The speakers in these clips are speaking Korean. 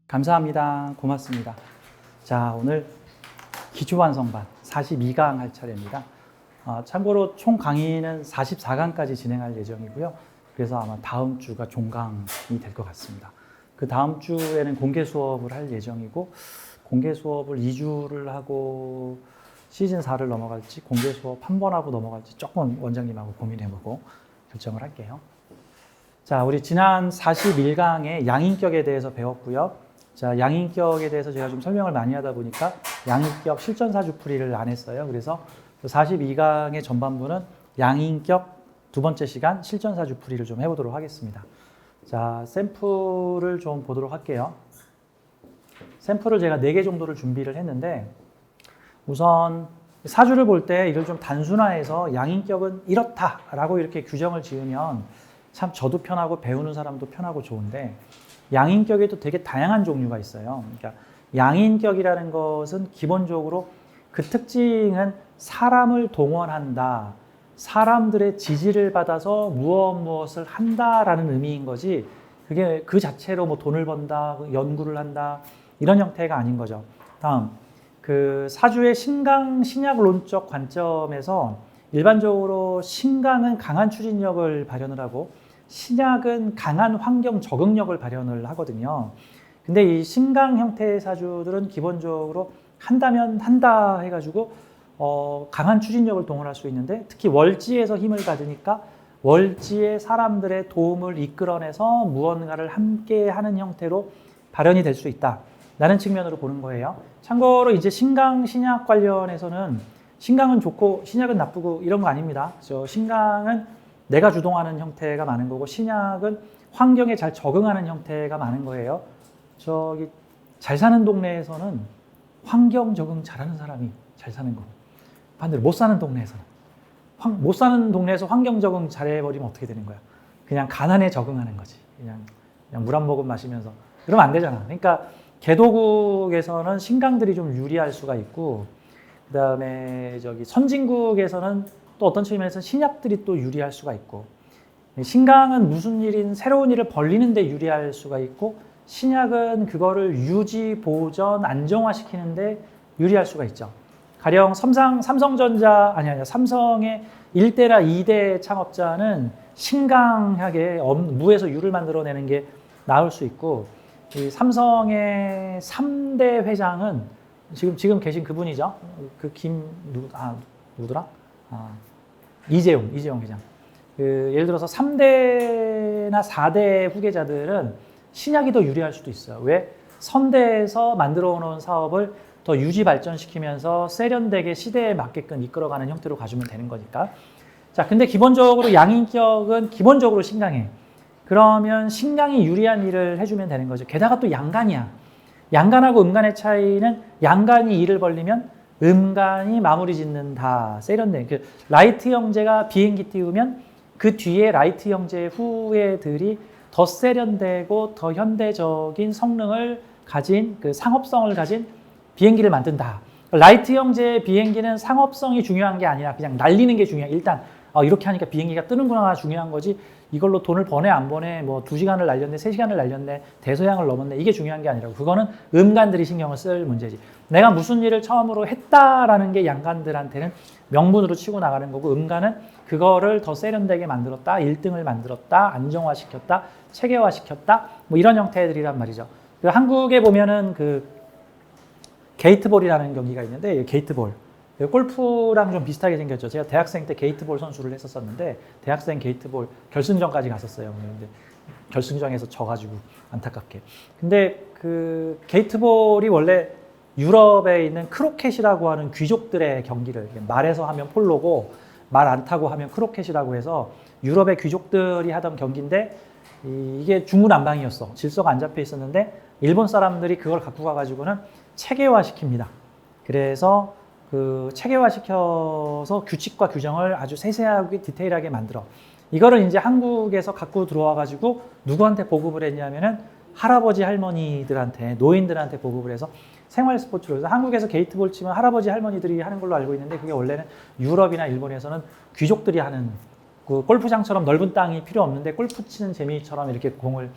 감사합니다. 고맙습니다. 자, 오늘 기초완성반 42강 할 차례입니다. 참고로 총 강의는 44강까지 진행할 예정이고요. 그래서 아마 다음 주가 종강이 될 것 같습니다. 그 다음 주에는 공개 수업을 할 예정이고, 공개 수업을 2주를 하고 시즌 4를 넘어갈지 공개 수업 한 번 하고 넘어갈지 조금 원장님하고 고민해보고 결정을 할게요. 자, 우리 지난 41강에 양인격에 대해서 배웠고요. 자, 양인격에 대해서 제가 좀 설명을 많이 하다 보니까 양인격 실전사주풀이를 안 했어요. 그래서 42강의 전반부는 양인격 두 번째 시간 실전사주풀이를 좀 해보도록 하겠습니다. 자, 샘플을 좀 보도록 할게요. 샘플을 제가 4개 정도를 준비를 했는데, 우선 사주를 볼 때 이걸 좀 단순화해서 양인격은 이렇다라고 이렇게 규정을 지으면 참 저도 편하고 배우는 사람도 편하고 좋은데, 양인격에도 되게 다양한 종류가 있어요. 그러니까 양인격이라는 것은 기본적으로 그 특징은 사람을 동원한다, 사람들의 지지를 받아서 무엇을 한다라는 의미인 거지, 그게 그 자체로 뭐 돈을 번다, 연구를 한다, 이런 형태가 아닌 거죠. 다음, 그 사주의 신강 신약론적 관점에서 일반적으로 신강은 강한 추진력을 발현을 하고 신약은 강한 환경 적응력을 발현을 하거든요. 근데 이 신강 형태의 사주들은 기본적으로 한다면 한다 해가지고 강한 추진력을 동원할 수 있는데, 특히 월지에서 힘을 받으니까 월지의 사람들의 도움을 이끌어내서 무언가를 함께 하는 형태로 발현이 될 수 있다라는 측면으로 보는 거예요. 참고로 이제 신강 신약 관련해서는 신강은 좋고 신약은 나쁘고 이런 거 아닙니다. 신강은 내가 주동하는 형태가 많은 거고, 신약은 환경에 잘 적응하는 형태가 많은 거예요. 저기 잘 사는 동네에서는 환경 적응 잘하는 사람이 잘 사는 거고, 반대로 못 사는 동네에서는 못 사는 동네에서 환경 적응 잘해버리면 어떻게 되는 거야? 그냥 가난에 적응하는 거지. 그냥 물 한 모금 마시면서. 그러면 안 되잖아. 그러니까 개도국에서는 신강들이 좀 유리할 수가 있고, 그 다음에 저기 선진국에서는 또 어떤 측면에서는 신약들이 또 유리할 수가 있고, 신강은 무슨 일인 새로운 일을 벌리는 데 유리할 수가 있고, 신약은 그거를 유지, 보전, 안정화시키는 데 유리할 수가 있죠. 가령 삼성전자, 삼성의 1대나 2대 창업자는 신강하게 무에서 유를 만들어내는 게 나을 수 있고, 이 삼성의 3대 회장은 지금 계신 그분이죠. 그 누구더라? 이재용 회장. 예를 들어서 3대나 4대 후계자들은 신약이 더 유리할 수도 있어요. 왜? 선대에서 만들어 놓은 사업을 더 유지 발전시키면서 세련되게 시대에 맞게끔 이끌어가는 형태로 가주면 되는 거니까. 자, 근데 기본적으로 양인격은 기본적으로 신강해. 그러면 신강이 유리한 일을 해주면 되는 거죠. 게다가 또 양간이야. 양간하고 음간의 차이는 양간이 일을 벌리면 음간이 마무리 짓는다. 세련된. 라이트 형제가 비행기 띄우면 그 뒤에 라이트 형제의 후예들이 더 세련되고 더 현대적인 성능을 가진, 그 상업성을 가진 비행기를 만든다. 라이트 형제의 비행기는 상업성이 중요한 게 아니라 그냥 날리는 게 중요해. 일단 이렇게 하니까 비행기가 뜨는구나 중요한 거지, 이걸로 돈을 버네 안 버네, 뭐 2시간을 날렸네 3시간을 날렸네 대서양을 넘었네, 이게 중요한 게 아니라고. 그거는 음간들이 신경을 쓸 문제지. 내가 무슨 일을 처음으로 했다라는 게 양간들한테는 명분으로 치고 나가는 거고, 음간은 그거를 더 세련되게 만들었다, 1등을 만들었다, 안정화시켰다, 체계화시켰다, 뭐 이런 형태들이란 말이죠. 한국에 보면은 그 게이트볼이라는 경기가 있는데, 게이트볼 골프랑 좀 비슷하게 생겼죠. 제가 대학생 때 게이트볼 선수를 했었는데, 대학생 게이트볼 결승전까지 갔었어요. 근데 결승전에서 져가지고 안타깝게. 근데 그 게이트볼이 원래 유럽에 있는 크로켓이라고 하는 귀족들의 경기를, 말에서 하면 폴로고 말 안 타고 하면 크로켓이라고 해서 유럽의 귀족들이 하던 경기인데, 이게 중구난방이었어. 질서가 안 잡혀 있었는데 일본 사람들이 그걸 갖고 가가지고는 체계화시킵니다. 그래서 그 체계화시켜서 규칙과 규정을 아주 세세하게 디테일하게 만들어. 이거를 이제 한국에서 갖고 들어와가지고 누구한테 보급을 했냐면은 할아버지 할머니들한테 노인들한테 보급을 해서 생활 스포츠로 해서 한국에서 게이트볼 치면 할아버지 할머니들이 하는 걸로 알고 있는데 그게 원래는 유럽이나 일본에서는 귀족들이 하는 그 골프장처럼 넓은 땅이 필요 없는데 골프 치는 재미처럼 이렇게 공을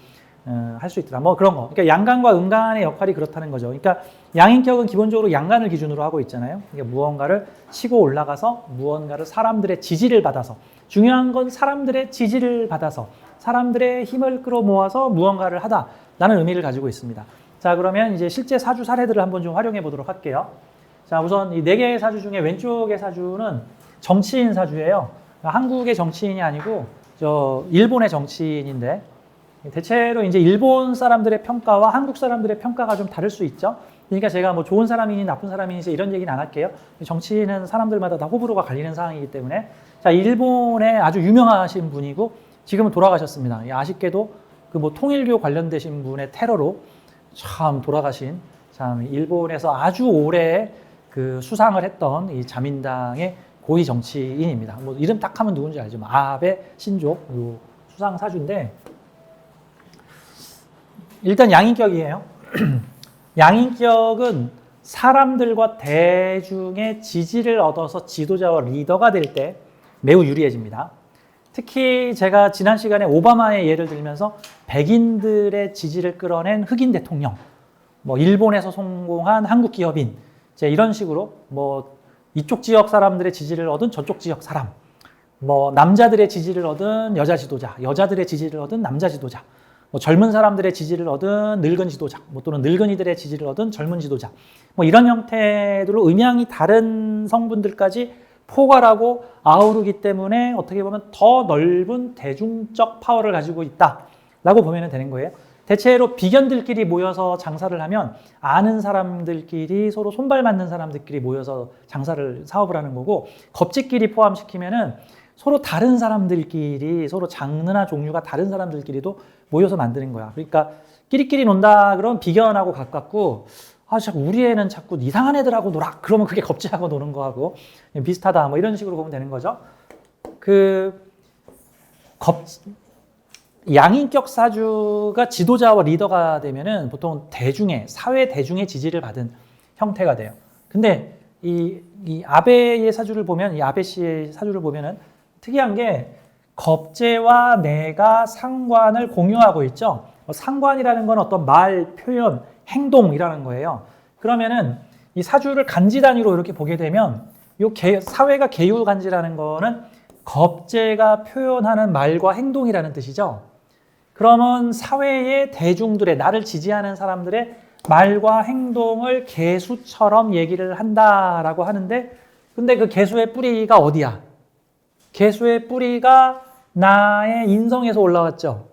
할 수 있더라. 뭐 그런 거. 그러니까 양간과 음간의 역할이 그렇다는 거죠. 그러니까 양인격은 기본적으로 양간을 기준으로 하고 있잖아요. 그러니까 무언가를 치고 올라가서 무언가를 사람들의 지지를 받아서 중요한 건 사람들의 지지를 받아서 사람들의 힘을 끌어모아서 무언가를 하다라는 의미를 가지고 있습니다. 자, 그러면 이제 실제 사주 사례들을 한번 좀 활용해 보도록 할게요. 자, 우선 이 4개의 사주 중에 왼쪽의 사주는 정치인 사주예요. 한국의 정치인이 아니고 일본의 정치인인데 대체로 이제 일본 사람들의 평가와 한국 사람들의 평가가 좀 다를 수 있죠. 그러니까 제가 뭐 좋은 사람이니 나쁜 사람이니 이런 얘기는 안 할게요. 정치인은 사람들마다 다 호불호가 갈리는 상황이기 때문에 자, 일본의 아주 유명하신 분이고 지금은 돌아가셨습니다. 아쉽게도 그 뭐 통일교 관련되신 분의 테러로 참 돌아가신 참 일본에서 아주 오래 그 수상을 했던 이 자민당의 고위 정치인입니다. 뭐 이름 딱 하면 누군지 알죠. 아베 신조 요 수상 사주인데 일단 양인격이에요. 양인격은 사람들과 대중의 지지를 얻어서 지도자와 리더가 될 때 매우 유리해집니다. 특히 제가 지난 시간에 오바마의 예를 들면서 백인들의 지지를 끌어낸 흑인 대통령, 뭐 일본에서 성공한 한국 기업인, 이런 식으로 뭐 이쪽 지역 사람들의 지지를 얻은 저쪽 지역 사람, 뭐 남자들의 지지를 얻은 여자 지도자, 여자들의 지지를 얻은 남자 지도자, 뭐 젊은 사람들의 지지를 얻은 늙은 지도자, 뭐 또는 늙은이들의 지지를 얻은 젊은 지도자, 뭐 이런 형태들로 음향이 다른 성분들까지 포괄하고 아우르기 때문에 어떻게 보면 더 넓은 대중적 파워를 가지고 있다라고 보면 되는 거예요. 대체로 비견들끼리 모여서 장사를 하면 아는 사람들끼리 서로 손발 맞는 사람들끼리 모여서 사업을 하는 거고 겁집끼리 포함시키면은 서로 다른 사람들끼리 서로 장르나 종류가 다른 사람들끼리도 모여서 만드는 거야. 그러니까 끼리끼리 논다 그러면 비견하고 가깝고 자꾸 우리 애는 자꾸 이상한 애들하고 놀아. 그러면 그게 겁지하고 노는 거하고 비슷하다. 뭐 이런 식으로 보면 되는 거죠. 양인격 사주가 지도자와 리더가 되면은 보통 사회 대중의 지지를 받은 형태가 돼요. 근데 이 아베의 사주를 보면, 이 아베 씨의 사주를 보면은 특이한 게 겁재와 내가 상관을 공유하고 있죠. 상관이라는 건 어떤 말, 표현, 행동이라는 거예요. 그러면은 이 사주를 간지 단위로 이렇게 보게 되면 사회가 계율간지라는 거는 겁재가 표현하는 말과 행동이라는 뜻이죠. 그러면 사회의 대중들의 나를 지지하는 사람들의 말과 행동을 개수처럼 얘기를 한다라고 하는데 근데 그 개수의 뿌리가 어디야? 개수의 뿌리가 나의 인성에서 올라왔죠.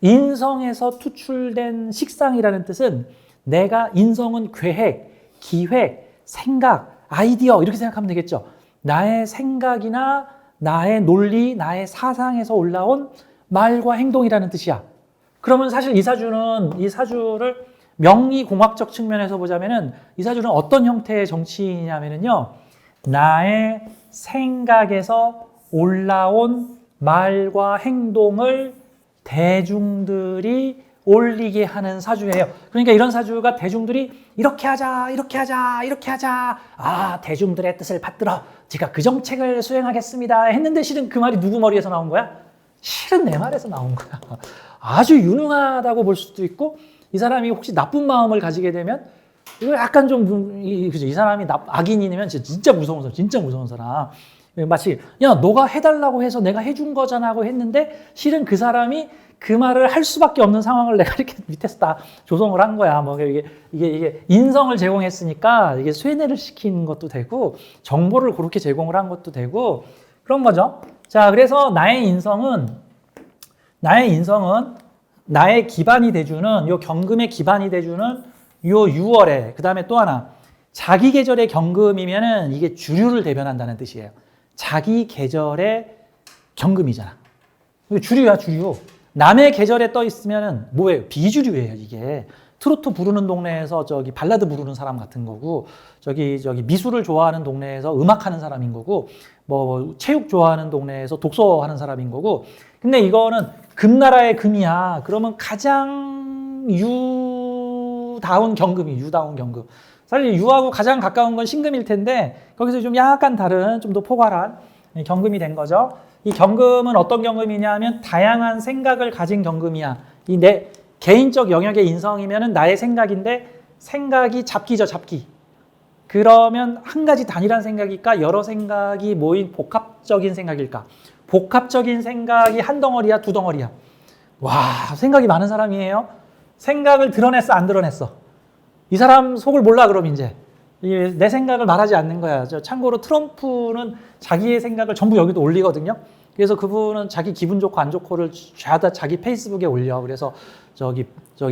인성에서 투출된 식상이라는 뜻은 내가 인성은 계획, 기획, 생각, 아이디어 이렇게 생각하면 되겠죠. 나의 생각이나 나의 논리, 나의 사상에서 올라온 말과 행동이라는 뜻이야. 그러면 사실 이 사주를 명리공학적 측면에서 보자면은 이 사주는 어떤 형태의 정치인이냐면요. 나의 생각에서 올라온 말과 행동을 대중들이 올리게 하는 사주예요. 그러니까 이런 사주가 대중들이 이렇게 하자, 이렇게 하자, 이렇게 하자. 대중들의 뜻을 받들어. 제가 그 정책을 수행하겠습니다. 했는데 실은 그 말이 누구 머리에서 나온 거야? 실은 내 말에서 나온 거야. 아주 유능하다고 볼 수도 있고 이 사람이 혹시 나쁜 마음을 가지게 되면 이거 약간 이 사람이 악인이면 진짜 무서운 사람, 진짜 무서운 사람. 마치 너가 해달라고 해서 내가 해준 거잖아 하고 했는데 실은 그 사람이 그 말을 할 수밖에 없는 상황을 내가 이렇게 밑에서 다 조성을 한 거야. 뭐 이게 인성을 제공했으니까 이게 쇠뇌를 시킨 것도 되고 정보를 그렇게 제공을 한 것도 되고 그런 거죠. 자, 그래서 나의 인성은 나의 기반이 돼주는 요 경금의 기반이 돼주는 요 6월에 그다음에 또 하나 자기 계절의 경금이면은 이게 주류를 대변한다는 뜻이에요. 자기 계절의 경금이잖아. 주류야, 주류. 남의 계절에 떠 있으면은 뭐예요? 비주류예요, 이게. 트로트 부르는 동네에서 발라드 부르는 사람 같은 거고, 미술을 좋아하는 동네에서 음악하는 사람인 거고, 뭐 체육 좋아하는 동네에서 독서하는 사람인 거고. 근데 이거는 금나라의 금이야. 그러면 가장 유다운 경금이 유다운 경금. 사실 유하고 가장 가까운 건 신금일 텐데 거기서 좀 약간 다른 좀 더 포괄한 경금이 된 거죠. 이 경금은 어떤 경금이냐 하면 다양한 생각을 가진 경금이야. 이 내 개인적 영역의 인성이면은 나의 생각인데 생각이 잡기죠, 잡기. 그러면 한 가지 단일한 생각일까? 여러 생각이 모인 복합적인 생각일까? 복합적인 생각이 한 덩어리야, 두 덩어리야? 와, 생각이 많은 사람이에요. 생각을 드러냈어, 안 드러냈어? 이 사람 속을 몰라, 그럼 이제. 내 생각을 말하지 않는 거야. 참고로 트럼프는 자기의 생각을 전부 여기도 올리거든요. 그래서 그분은 자기 기분 좋고 안 좋고를 죄다 자기 페이스북에 올려. 그래서 저기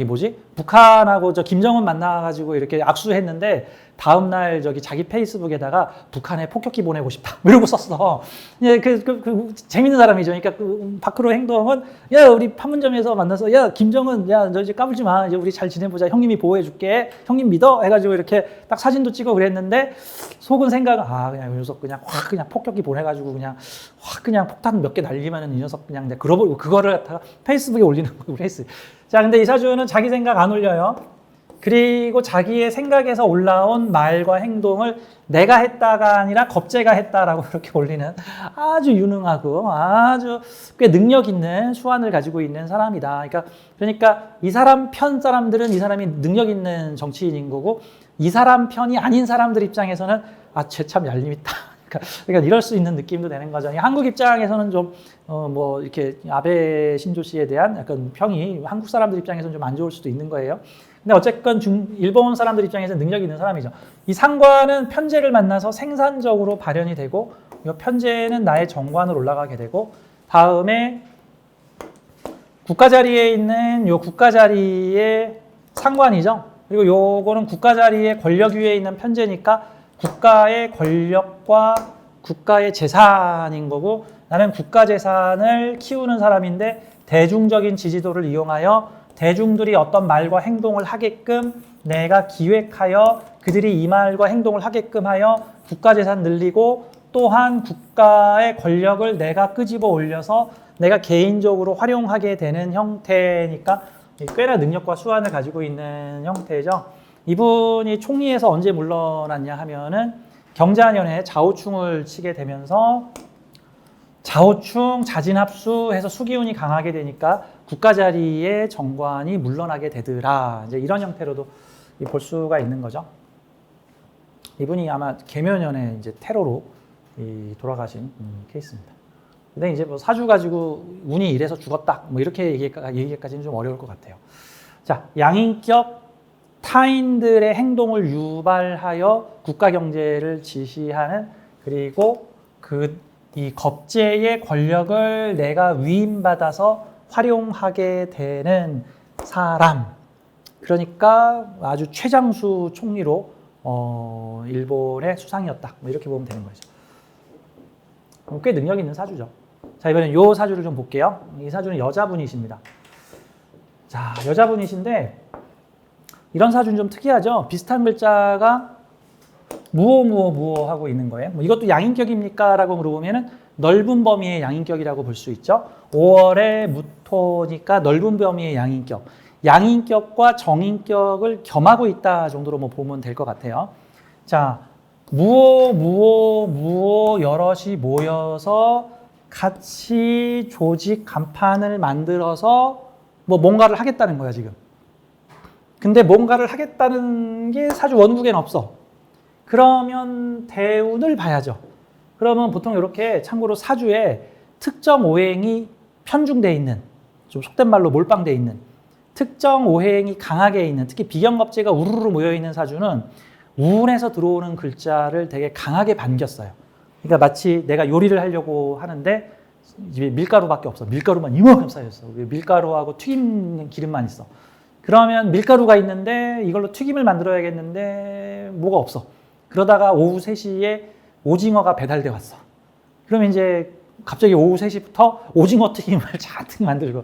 뭐지? 북한하고 저 김정은 만나가지고 이렇게 악수했는데 다음날 저기 자기 페이스북에다가 북한에 폭격기 보내고 싶다. 이러고 썼어. 예, 재밌는 사람이죠. 그러니까 그 밖으로 행동은 야, 우리 판문점에서 만나서 야, 김정은 야, 너 이제 까불지 마. 이제 우리 잘 지내보자. 형님이 보호해줄게. 형님 믿어. 해가지고 이렇게 딱 사진도 찍어 그랬는데 속은 생각은 그냥 이 녀석 그냥 확 그냥 폭격기 보내가지고 그냥 확 그냥 폭탄 몇 개 날리면은 이 녀석 그냥 내가 그거를 갖다가 페이스북에 올리는 거 그랬어요. 자, 근데 이 사주는 자기 생각 안 올려요. 그리고 자기의 생각에서 올라온 말과 행동을 내가 했다가 아니라 겁재가 했다라고 이렇게 올리는 아주 유능하고 아주 꽤 능력 있는 수완을 가지고 있는 사람이다. 그러니까 이 사람 편 사람들은 이 사람이 능력 있는 정치인인 거고 이 사람 편이 아닌 사람들 입장에서는 쟤 참 얄림 있다. 그러니까 이럴 수 있는 느낌도 되는 거죠. 한국 입장에서는 좀 뭐 이렇게 아베 신조 씨에 대한 약간 평이 한국 사람들 입장에서는 좀 안 좋을 수도 있는 거예요. 근데 어쨌건 일본 사람들 입장에서는 능력이 있는 사람이죠. 이 상관은 편재를 만나서 생산적으로 발현이 되고 이 편재는 나의 정관으로 올라가게 되고 다음에 국가 자리에 있는 요 국가 자리의 상관이죠. 그리고 요거는 국가 자리의 권력 위에 있는 편재니까 국가의 권력과 국가의 재산인 거고 나는 국가 재산을 키우는 사람인데 대중적인 지지도를 이용하여 대중들이 어떤 말과 행동을 하게끔 내가 기획하여 그들이 이 말과 행동을 하게끔 하여 국가 재산 늘리고 또한 국가의 권력을 내가 끄집어 올려서 내가 개인적으로 활용하게 되는 형태니까 꽤나 능력과 수완을 가지고 있는 형태죠. 이분이 총리에서 언제 물러났냐 하면은 경자년에 좌우충을 치게 되면서 좌우충, 자진합수해서 수기운이 강하게 되니까 국가 자리의 정관이 물러나게 되더라. 이제 이런 형태로도 볼 수가 있는 거죠. 이분이 아마 계묘년에 이제 테러로 돌아가신 케이스입니다. 근데 이제 뭐 사주 가지고 운이 이래서 죽었다. 뭐 이렇게 얘기까지는 좀 어려울 것 같아요. 자, 양인격 타인들의 행동을 유발하여 국가 경제를 지시하는 그리고 이 겁재의 권력을 내가 위임받아서 활용하게 되는 사람. 그러니까 아주 최장수 총리로 일본의 수상이었다. 뭐 이렇게 보면 되는 거죠. 꽤 능력 있는 사주죠. 자, 이번엔 요 사주를 좀 볼게요. 이 사주는 여자분이십니다. 자, 여자분이신데 이런 사주는 좀 특이하죠. 비슷한 글자가 무오 하고 있는 거예요. 뭐 이것도 양인격입니까? 라고 물어보면은 넓은 범위의 양인격이라고 볼 수 있죠. 5월에 무토니까 넓은 범위의 양인격. 양인격과 정인격을 겸하고 있다 정도로 뭐 보면 될 것 같아요. 자, 무오 여럿이 모여서 같이 조직 간판을 만들어서 뭐 뭔가를 하겠다는 거야, 지금. 근데 뭔가를 하겠다는 게 사주 원국에는 없어. 그러면 대운을 봐야죠. 그러면 보통 이렇게 참고로 사주에 특정 오행이 편중되어 있는, 좀 속된 말로 몰빵되어 있는 특정 오행이 강하게 있는, 특히 비경겁재가 우르르 모여있는 사주는 운에서 들어오는 글자를 되게 강하게 반겼어요. 그러니까 마치 내가 요리를 하려고 하는데 집에 밀가루밖에 없어. 밀가루만 이만큼 쌓였어. 밀가루하고 튀김 기름만 있어. 그러면 밀가루가 있는데 이걸로 튀김을 만들어야겠는데 뭐가 없어. 그러다가 오후 3시에 오징어가 배달돼 왔어. 그러면 이제 갑자기 오후 3시부터 오징어 튀김을 잔뜩 만들고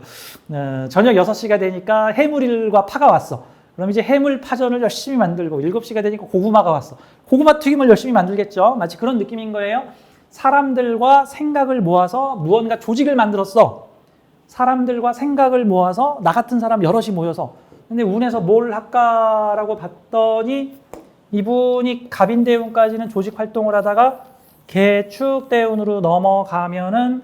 저녁 6시가 되니까 해물과 파가 왔어. 그럼 이제 해물 파전을 열심히 만들고 7시가 되니까 고구마가 왔어. 고구마 튀김을 열심히 만들겠죠. 마치 그런 느낌인 거예요. 사람들과 생각을 모아서 무언가 조직을 만들었어. 사람들과 생각을 모아서 나 같은 사람 여럿이 모여서 근데 운에서 뭘 할까라고 봤더니 이분이 갑인대운까지는 조직 활동을 하다가 개축대운으로 넘어가면은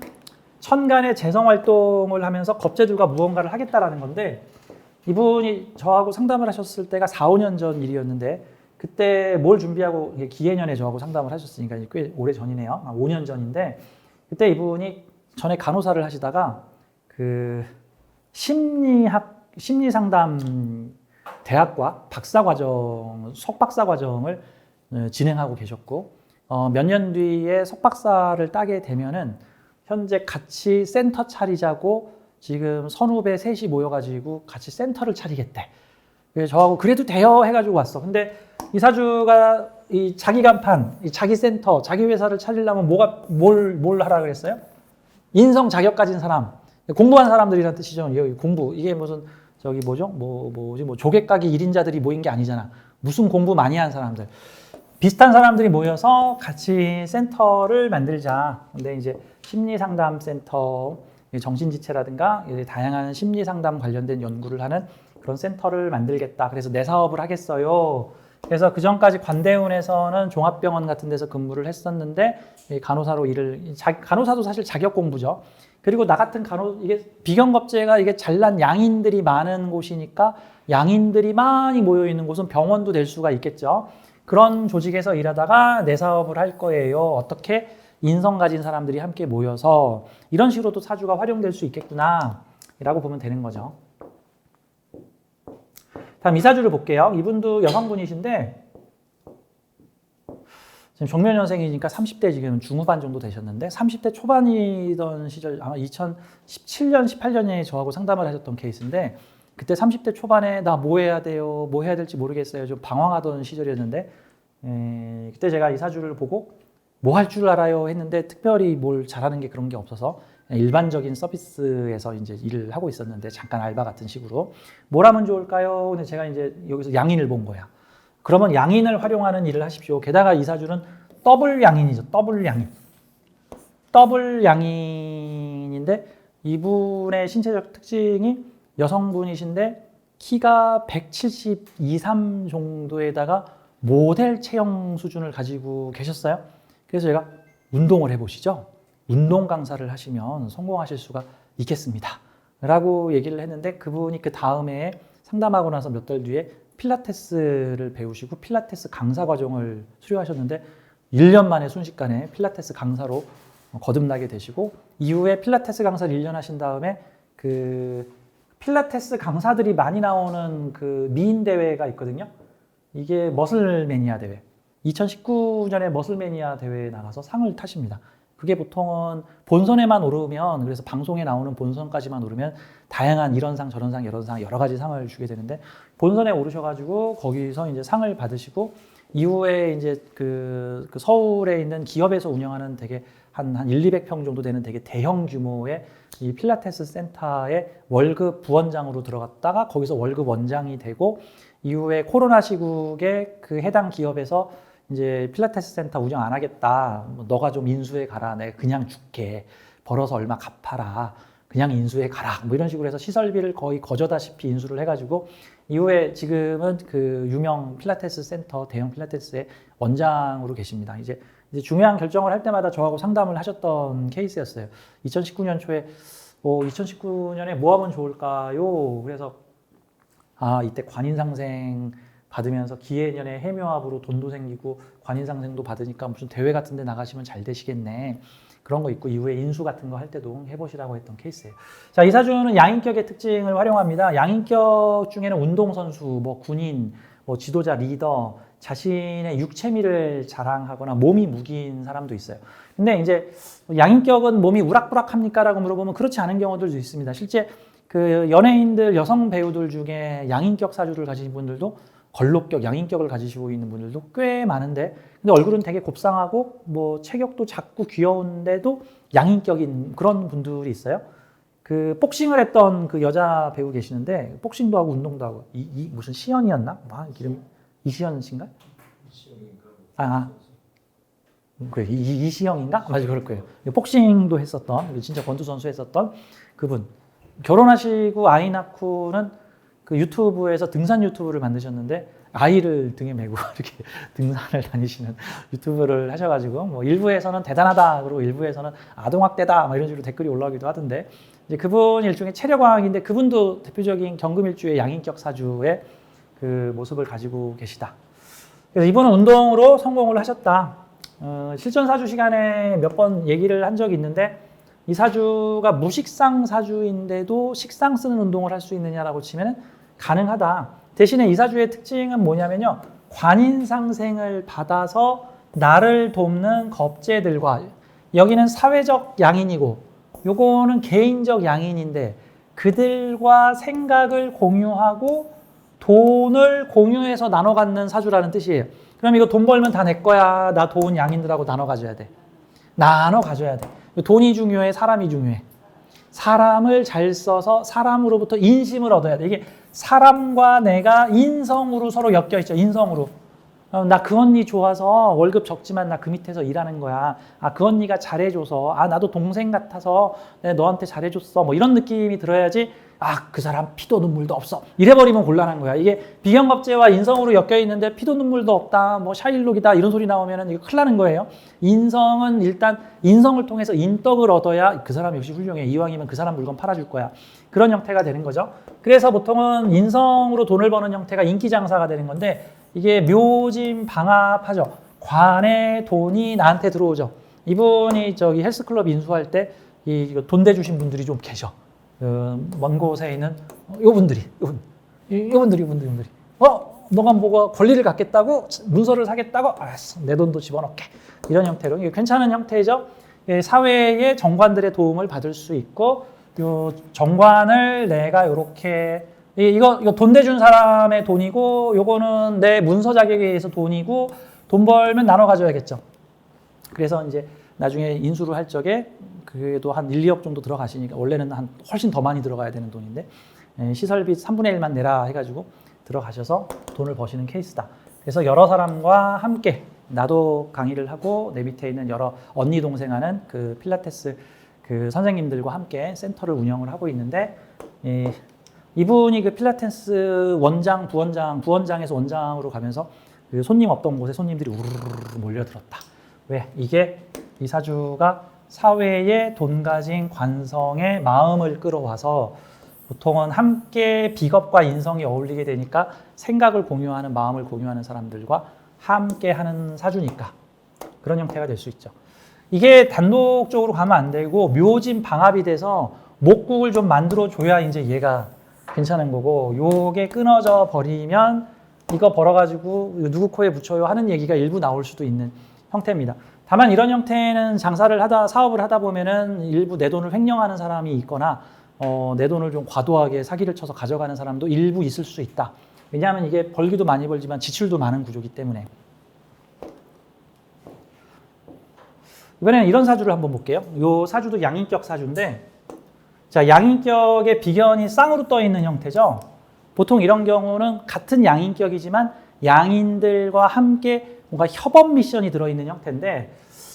천간의 재성 활동을 하면서 겁재들과 무언가를 하겠다라는 건데, 이분이 저하고 상담을 하셨을 때가 4, 5년 전 일이었는데, 그때 뭘 준비하고 기해년에 저하고 상담을 하셨으니까 꽤 오래 전이네요. 5년 전인데, 그때 이분이 전에 간호사를 하시다가 그 심리상담 대학과 박사과정, 석박사과정을 진행하고 계셨고, 몇 년 뒤에 석박사를 따게 되면은 현재 같이 센터 차리자고 지금 선후배 셋이 모여가지고 같이 센터를 차리겠대. 그래서 저하고 그래도 돼요 해가지고 왔어. 근데 이사주가 이 자기 간판, 이 자기 센터, 자기 회사를 차리려면 뭘 하라 그랬어요? 인성 자격 가진 사람, 공부한 사람들이란 뜻이죠. 공부. 이게 무슨 뭐 조개가게 1인자들이 모인 게 아니잖아. 무슨 공부 많이 한 사람들. 비슷한 사람들이 모여서 같이 센터를 만들자. 근데 이제 심리상담센터, 정신지체라든가 다양한 심리상담 관련된 연구를 하는 그런 센터를 만들겠다. 그래서 내 사업을 하겠어요. 그래서 그 전까지 관대운에서는 종합병원 같은 데서 근무를 했었는데 간호사로 간호사도 사실 자격 공부죠. 그리고 나 같은 이게 비경겁제가 이게 잘난 양인들이 많은 곳이니까 양인들이 많이 모여 있는 곳은 병원도 될 수가 있겠죠. 그런 조직에서 일하다가 내 사업을 할 거예요. 어떻게 인성 가진 사람들이 함께 모여서 이런 식으로도 사주가 활용될 수 있겠구나 라고 보면 되는 거죠. 다음 이사주를 볼게요. 이분도 여성분이신데 지금 정묘년생이니까 30대 지금 중후반 정도 되셨는데 30대 초반이던 시절 아마 2017년, 18년에 저하고 상담을 하셨던 케이스인데 그때 30대 초반에 나 뭐 해야 돼요? 뭐 해야 될지 모르겠어요. 좀 방황하던 시절이었는데 그때 제가 이사주를 보고 뭐 할 줄 알아요? 했는데 특별히 뭘 잘하는 게 그런 게 없어서 일반적인 서비스에서 이제 일을 하고 있었는데 잠깐 알바 같은 식으로 뭘 하면 좋을까요? 근데 제가 이제 여기서 양인을 본 거야. 그러면 양인을 활용하는 일을 하십시오. 게다가 이사주는 더블 양인이죠. 더블 양인. 더블 양인인데 이분의 신체적 특징이 여성분이신데 키가 172, 3 정도에다가 모델 체형 수준을 가지고 계셨어요. 그래서 제가 운동을 해보시죠. 운동 강사를 하시면 성공하실 수가 있겠습니다. 라고 얘기를 했는데 그분이 그 다음에 상담하고 나서 몇 달 뒤에 필라테스를 배우시고 필라테스 강사 과정을 수료하셨는데 1년 만에 순식간에 필라테스 강사로 거듭나게 되시고 이후에 필라테스 강사를 1년 하신 다음에 그 필라테스 강사들이 많이 나오는 그 미인 대회가 있거든요. 이게 머슬 매니아 대회. 2019년에 머슬 매니아 대회에 나가서 상을 타십니다. 그게 보통은 본선에만 오르면, 그래서 방송에 나오는 본선까지만 오르면 다양한 이런 상, 저런 상, 이런 상, 여러 가지 상을 주게 되는데 본선에 오르셔가지고 거기서 이제 상을 받으시고 이후에 이제 그 서울에 있는 기업에서 운영하는 되게 한 1, 200평 정도 되는 되게 대형 규모의 이 필라테스 센터의 월급 부원장으로 들어갔다가 거기서 월급 원장이 되고 이후에 코로나 시국에 그 해당 기업에서 이제 필라테스 센터 운영 안 하겠다. 너가 좀 인수해 가라. 내가 그냥 줄게. 벌어서 얼마 갚아라. 그냥 인수해 가라. 뭐 이런 식으로 해서 시설비를 거의 거저다시피 인수를 해가지고 이후에 지금은 그 유명 필라테스 센터 대형 필라테스의 원장으로 계십니다. 이제 중요한 결정을 할 때마다 저하고 상담을 하셨던 케이스였어요. 2019년 초에 2019년에 뭐 하면 좋을까요? 그래서 이때 관인상생 받으면서 기해년에 해묘합으로 돈도 생기고 관인상생도 받으니까 무슨 대회 같은 데 나가시면 잘 되시겠네. 그런 거 있고 이후에 인수 같은 거 할 때도 해보시라고 했던 케이스예요. 자, 이사주는 양인격의 특징을 활용합니다. 양인격 중에는 운동선수, 뭐 군인, 뭐 지도자, 리더, 자신의 육체미를 자랑하거나 몸이 무기인 사람도 있어요. 근데 이제 양인격은 몸이 우락부락합니까? 라고 물어보면 그렇지 않은 경우들도 있습니다. 실제 그 연예인들, 여성 배우들 중에 양인격 사주를 가진 분들도 걸록격, 양인격을 가지시고 있는 분들도 꽤 많은데 근데 얼굴은 되게 곱상하고 뭐 체격도 작고 귀여운데도 양인격인 그런 분들이 있어요. 그 복싱을 했던 그 여자 배우 계시는데 복싱도 하고 운동도 하고 무슨 시연이었나? 이름 이시연 씨인가? 그래 이시영인가? 맞아 그럴 거예요. 복싱도 했었던 진짜 권투 선수 했었던 그분 결혼하시고 아이 낳고는 그 유튜브에서 등산 유튜브를 만드셨는데 아이를 등에 메고 이렇게 등산을 다니시는 유튜브를 하셔가지고 뭐 일부에서는 대단하다 그리고 일부에서는 아동학대다 막 이런 식으로 댓글이 올라오기도 하던데 이제 그분 일종의 체력왕인데 그분도 대표적인 경금일주의 양인격 사주의 그 모습을 가지고 계시다. 그래서 이분은 운동으로 성공을 하셨다. 실전 사주 시간에 몇 번 얘기를 한 적이 있는데 이 사주가 무식상 사주인데도 식상 쓰는 운동을 할 수 있느냐라고 치면 가능하다. 대신에 이 사주의 특징은 뭐냐면요. 관인상생을 받아서 나를 돕는 겁재들과 여기는 사회적 양인이고 요거는 개인적 양인인데 그들과 생각을 공유하고 돈을 공유해서 나눠 갖는 사주라는 뜻이에요. 그럼 이거 돈 벌면 다 내 거야. 나 돈 양인들하고 나눠 가져야 돼. 나눠 가져야 돼. 돈이 중요해, 사람이 중요해. 사람을 잘 써서 사람으로부터 인심을 얻어야 돼. 이게 사람과 내가 인성으로 서로 엮여 있죠. 인성으로. 나 그 언니 좋아서 월급 적지만 나 그 밑에서 일하는 거야. 아, 그 언니가 잘해줘서. 아, 나도 동생 같아서 내가 너한테 잘해줬어. 뭐 이런 느낌이 들어야지. 아, 그 사람 피도 눈물도 없어. 이래버리면 곤란한 거야. 이게 비경겁제와 인성으로 엮여 있는데 피도 눈물도 없다. 뭐 샤일록이다. 이런 소리 나오면 이거 큰일 나는 거예요. 인성은 일단 인성을 통해서 인덕을 얻어야 그 사람 역시 훌륭해. 이왕이면 그 사람 물건 팔아줄 거야. 그런 형태가 되는 거죠. 그래서 보통은 인성으로 돈을 버는 형태가 인기장사가 되는 건데 이게 묘진 방합하죠. 관의 돈이 나한테 들어오죠. 이분이 저기 헬스클럽 인수할 때 돈 대주신 분들이 좀 계셔. 먼 곳에 있는 요분들이. 너가 뭐가 권리를 갖겠다고? 문서를 사겠다고? 알았어. 내 돈도 집어넣게. 이런 형태로. 이게 괜찮은 형태죠. 사회의 정관들의 도움을 받을 수 있고 요 정관을 내가 요렇게 이거 돈 대준 사람의 돈이고 요거는 내 문서 자격에 의해서 돈이고 돈 벌면 나눠 가져야겠죠. 그래서 이제 나중에 인수를 할 적에 그래도 한 1, 2억 정도 들어가시니까 원래는 한 훨씬 더 많이 들어가야 되는 돈인데 시설비 3분의 1만 내라 해가지고 들어가셔서 돈을 버시는 케이스다. 그래서 여러 사람과 함께 나도 강의를 하고 내 밑에 있는 여러 언니 동생 하는 그 필라테스 그 선생님들과 함께 센터를 운영을 하고 있는데 이분이 그 필라테스 원장, 부원장에서 원장으로 가면서 그 손님 없던 곳에 손님들이 우르르 몰려들었다. 왜? 이게 이 사주가 사회의 돈 가진 관성의 마음을 끌어와서 보통은 함께 비겁과 인성이 어울리게 되니까 생각을 공유하는 마음을 공유하는 사람들과 함께 하는 사주니까 그런 형태가 될 수 있죠. 이게 단독적으로 가면 안 되고 묘진 방합이 돼서 목국을 좀 만들어 줘야 이제 얘가 괜찮은 거고 요게 끊어져 버리면 이거 벌어가지고 누구 코에 붙여요 하는 얘기가 일부 나올 수도 있는 형태입니다. 다만 이런 형태는 장사를 하다 사업을 하다 보면은 일부 내 돈을 횡령하는 사람이 있거나 내 돈을 좀 과도하게 사기를 쳐서 가져가는 사람도 일부 있을 수 있다. 왜냐하면 이게 벌기도 많이 벌지만 지출도 많은 구조이기 때문에. 이번에는 이런 사주를 한번 볼게요. 이 사주도 양인격 사주인데 자, 양인격의 비견이 쌍으로 떠 있는 형태죠. 보통 이런 경우는 같은 양인격이지만 양인들과 함께 뭔가 협업 미션이 들어있는 형태인데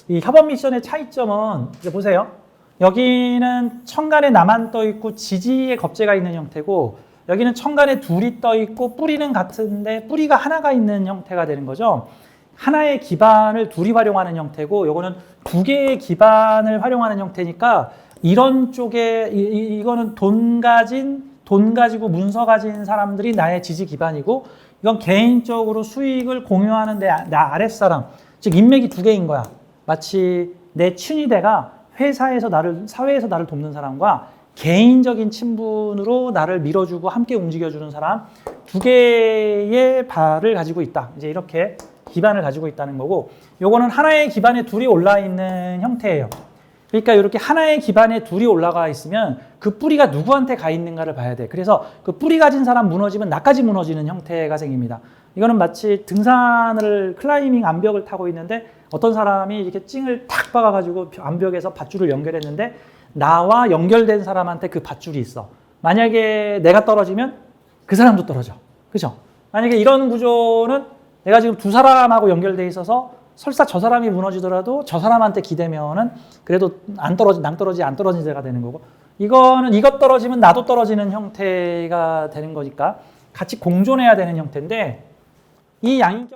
이 협업 미션의 차이점은 이제 보세요. 여기는 천간에 나만 떠 있고 지지에 겁재가 있는 형태고 여기는 천간에 둘이 떠 있고 뿌리는 같은데 뿌리가 하나가 있는 형태가 되는 거죠. 하나의 기반을 둘이 활용하는 형태고 요거는 두 개의 기반을 활용하는 형태니까 이런 쪽에 이거는 돈 가지고 문서 가진 사람들이 나의 지지 기반이고 이건 개인적으로 수익을 공유하는 나 아랫사람 즉 인맥이 두 개인 거야. 마치 내 친위대가 회사에서 사회에서 나를 돕는 사람과 개인적인 친분으로 나를 밀어주고 함께 움직여주는 사람 두 개의 발을 가지고 있다. 이제 이렇게 기반을 가지고 있다는 거고 요거는 하나의 기반에 둘이 올라 있는 형태예요. 그러니까 이렇게 하나의 기반에 둘이 올라가 있으면 그 뿌리가 누구한테 가 있는가를 봐야 돼. 그래서 그 뿌리 가진 사람 무너지면 나까지 무너지는 형태가 생깁니다. 이거는 마치 등산을 클라이밍 암벽을 타고 있는데 어떤 사람이 이렇게 찡을 탁 박아가지고 암벽에서 밧줄을 연결했는데 나와 연결된 사람한테 그 밧줄이 있어. 만약에 내가 떨어지면 그 사람도 떨어져. 그죠? 만약에 이런 구조는 내가 지금 두 사람하고 연결돼 있어서 설사 저 사람이 무너지더라도 저 사람한테 기대면은 그래도 낭떠러지 안 떨어진 데가 되는 거고 이거는 이것 떨어지면 나도 떨어지는 형태가 되는 거니까 같이 공존해야 되는 형태인데 이 양인격